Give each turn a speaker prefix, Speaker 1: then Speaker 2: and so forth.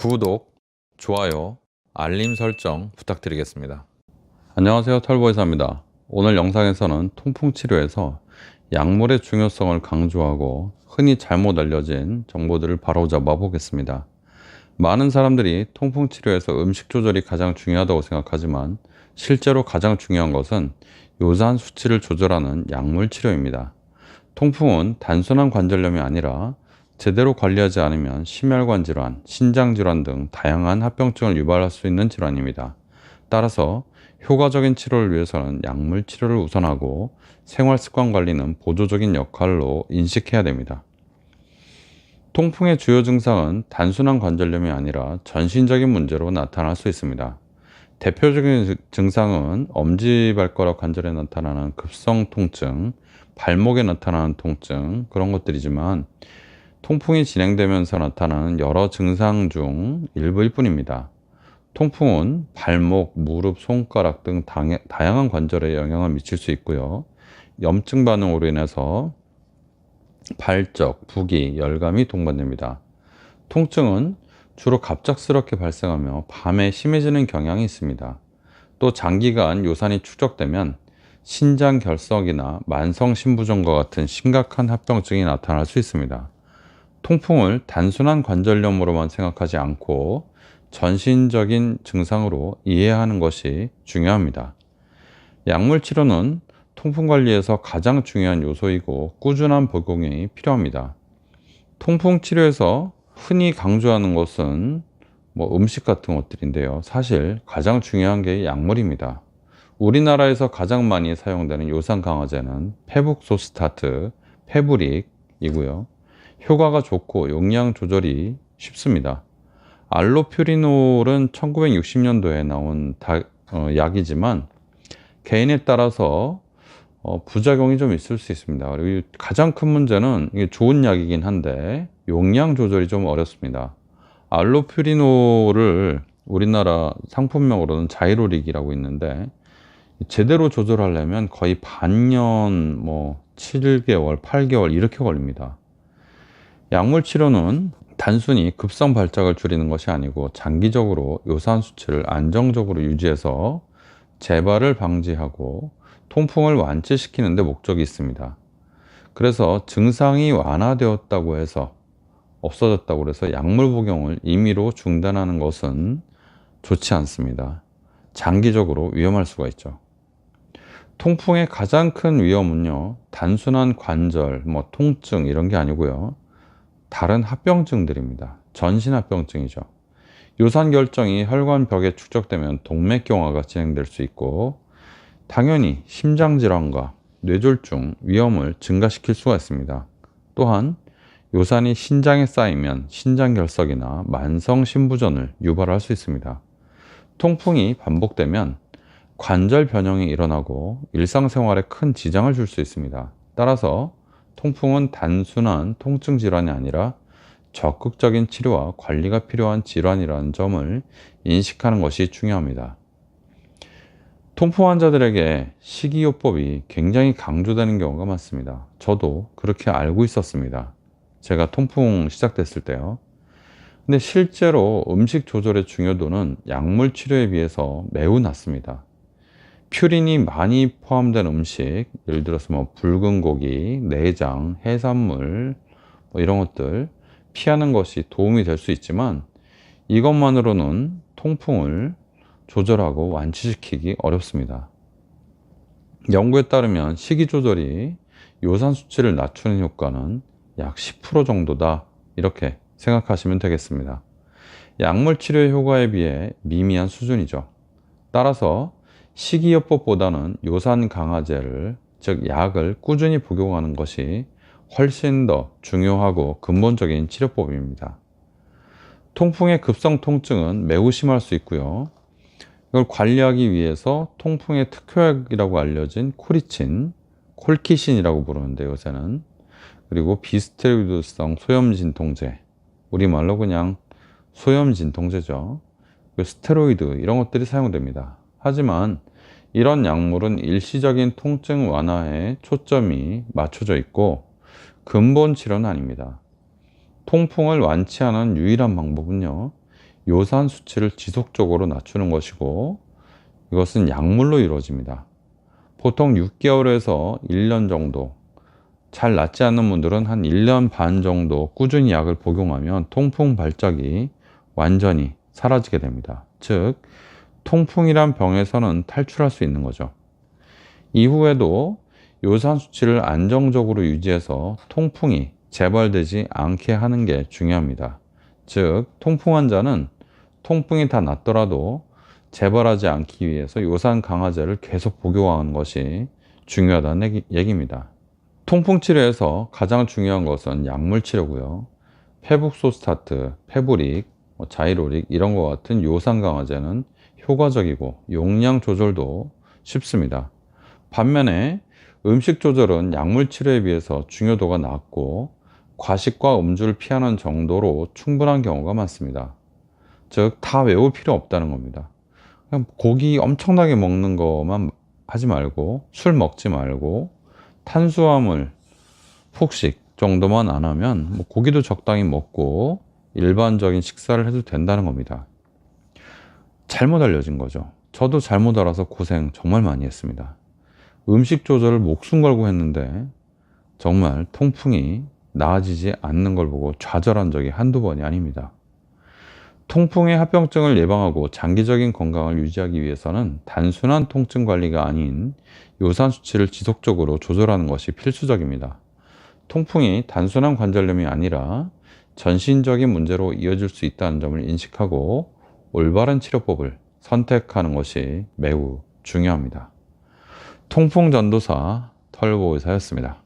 Speaker 1: 구독, 좋아요, 알림 설정 부탁드리겠습니다. 안녕하세요, 털보이사입니다. 오늘 영상에서는 통풍 치료에서 약물의 중요성을 강조하고 흔히 잘못 알려진 정보들을 바로잡아 보겠습니다. 많은 사람들이 통풍 치료에서 음식 조절이 가장 중요하다고 생각하지만 실제로 가장 중요한 것은 요산 수치를 조절하는 약물 치료입니다. 통풍은 단순한 관절염이 아니라 제대로 관리하지 않으면 심혈관 질환, 신장 질환 등 다양한 합병증을 유발할 수 있는 질환입니다. 따라서 효과적인 치료를 위해서는 약물 치료를 우선하고 생활 습관 관리는 보조적인 역할로 인식해야 됩니다. 통풍의 주요 증상은 단순한 관절염이 아니라 전신적인 문제로 나타날 수 있습니다. 대표적인 증상은 엄지발가락 관절에 나타나는 급성 통증, 발목에 나타나는 통증, 그런 것들이지만 통풍이 진행되면서 나타나는 여러 증상 중 일부일 뿐입니다. 통풍은 발목, 무릎, 손가락 등 다양한 관절에 영향을 미칠 수 있고요. 염증 반응으로 인해서 발적, 부기, 열감이 동반됩니다. 통증은 주로 갑작스럽게 발생하며 밤에 심해지는 경향이 있습니다. 또 장기간 요산이 축적되면 신장 결석이나 만성신부종과 같은 심각한 합병증이 나타날 수 있습니다. 통풍을 단순한 관절염으로만 생각하지 않고 전신적인 증상으로 이해하는 것이 중요합니다. 약물 치료는 통풍 관리에서 가장 중요한 요소이고 꾸준한 복용이 필요합니다. 통풍 치료에서 흔히 강조하는 것은 음식 같은 것들인데요. 사실 가장 중요한 게 약물입니다. 우리나라에서 가장 많이 사용되는 요산 강화제는 페북소스타트, 페브릭이고요. 효과가 좋고 용량 조절이 쉽습니다. 알로퓨리놀은 1960년도에 나온 약이지만 개인에 따라서 부작용이 좀 있을 수 있습니다. 그리고 가장 큰 문제는 이게 좋은 약이긴 한데 용량 조절이 좀 어렵습니다. 알로퓨리놀을 우리나라 상품명으로는 자이로릭이라고 있는데 제대로 조절하려면 거의 반년, 7개월, 8개월 이렇게 걸립니다. 약물 치료는 단순히 급성 발작을 줄이는 것이 아니고 장기적으로 요산 수치를 안정적으로 유지해서 재발을 방지하고 통풍을 완치시키는 데 목적이 있습니다. 그래서 증상이 완화되었다고 해서 없어졌다고 해서 약물 복용을 임의로 중단하는 것은 좋지 않습니다. 장기적으로 위험할 수가 있죠. 통풍의 가장 큰 위험은요, 단순한 관절, 통증 이런 게 아니고요. 다른 합병증들입니다. 전신합병증이죠. 요산결정이 혈관벽에 축적되면 동맥경화가 진행될 수 있고 당연히 심장질환과 뇌졸중 위험을 증가시킬 수가 있습니다. 또한 요산이 신장에 쌓이면 신장결석이나 만성신부전을 유발할 수 있습니다. 통풍이 반복되면 관절 변형이 일어나고 일상생활에 큰 지장을 줄 수 있습니다. 따라서 통풍은 단순한 통증 질환이 아니라 적극적인 치료와 관리가 필요한 질환이라는 점을 인식하는 것이 중요합니다. 통풍 환자들에게 식이요법이 굉장히 강조되는 경우가 많습니다. 저도 그렇게 알고 있었습니다. 제가 통풍 시작됐을 때요. 근데 실제로 음식 조절의 중요도는 약물 치료에 비해서 매우 낮습니다. 퓨린이 많이 포함된 음식, 예를 들어서 붉은 고기, 내장, 해산물 이런 것들 피하는 것이 도움이 될 수 있지만 이것만으로는 통풍을 조절하고 완치시키기 어렵습니다. 연구에 따르면 식이 조절이 요산 수치를 낮추는 효과는 약 10% 정도다, 이렇게 생각하시면 되겠습니다. 약물 치료의 효과에 비해 미미한 수준이죠. 따라서 식이요법보다는 요산 강화제를, 즉 약을 꾸준히 복용하는 것이 훨씬 더 중요하고 근본적인 치료법입니다. 통풍의 급성 통증은 매우 심할 수 있고요. 이걸 관리하기 위해서 통풍의 특효약이라고 알려진 코리친, 콜키신이라고 부르는데 요새는, 그리고 비스테로이드성 소염 진통제, 우리말로 그냥 소염 진통제죠. 스테로이드 이런 것들이 사용됩니다. 하지만 이런 약물은 일시적인 통증 완화에 초점이 맞춰져 있고 근본 치료는 아닙니다. 통풍을 완치하는 유일한 방법은요, 요산 수치를 지속적으로 낮추는 것이고, 이것은 약물로 이루어집니다. 보통 6개월에서 1년 정도, 잘 낫지 않는 분들은 한 1년 반 정도 꾸준히 약을 복용하면 통풍 발작이 완전히 사라지게 됩니다. 즉, 통풍이란 병에서는 탈출할 수 있는 거죠. 이후에도 요산 수치를 안정적으로 유지해서 통풍이 재발되지 않게 하는 게 중요합니다. 즉, 통풍 환자는 통풍이 다 낫더라도 재발하지 않기 위해서 요산 강화제를 계속 복용하는 것이 중요하다는 얘기입니다. 통풍 치료에서 가장 중요한 것은 약물 치료고요. 페북소스타트, 페브릭, 자이로릭 이런 것 같은 요산 강화제는 효과적이고 용량 조절도 쉽습니다. 반면에 음식 조절은 약물 치료에 비해서 중요도가 낮고 과식과 음주를 피하는 정도로 충분한 경우가 많습니다. 즉, 다 외울 필요 없다는 겁니다. 그냥 고기 엄청나게 먹는 것만 하지 말고, 술 먹지 말고, 탄수화물, 폭식 정도만 안 하면 고기도 적당히 먹고 일반적인 식사를 해도 된다는 겁니다. 잘못 알려진 거죠. 저도 잘못 알아서 고생 정말 많이 했습니다. 음식 조절을 목숨 걸고 했는데 정말 통풍이 나아지지 않는 걸 보고 좌절한 적이 한두 번이 아닙니다. 통풍의 합병증을 예방하고 장기적인 건강을 유지하기 위해서는 단순한 통증 관리가 아닌 요산 수치를 지속적으로 조절하는 것이 필수적입니다. 통풍이 단순한 관절염이 아니라 전신적인 문제로 이어질 수 있다는 점을 인식하고 올바른 치료법을 선택하는 것이 매우 중요합니다. 통풍 전도사 털보의사였습니다.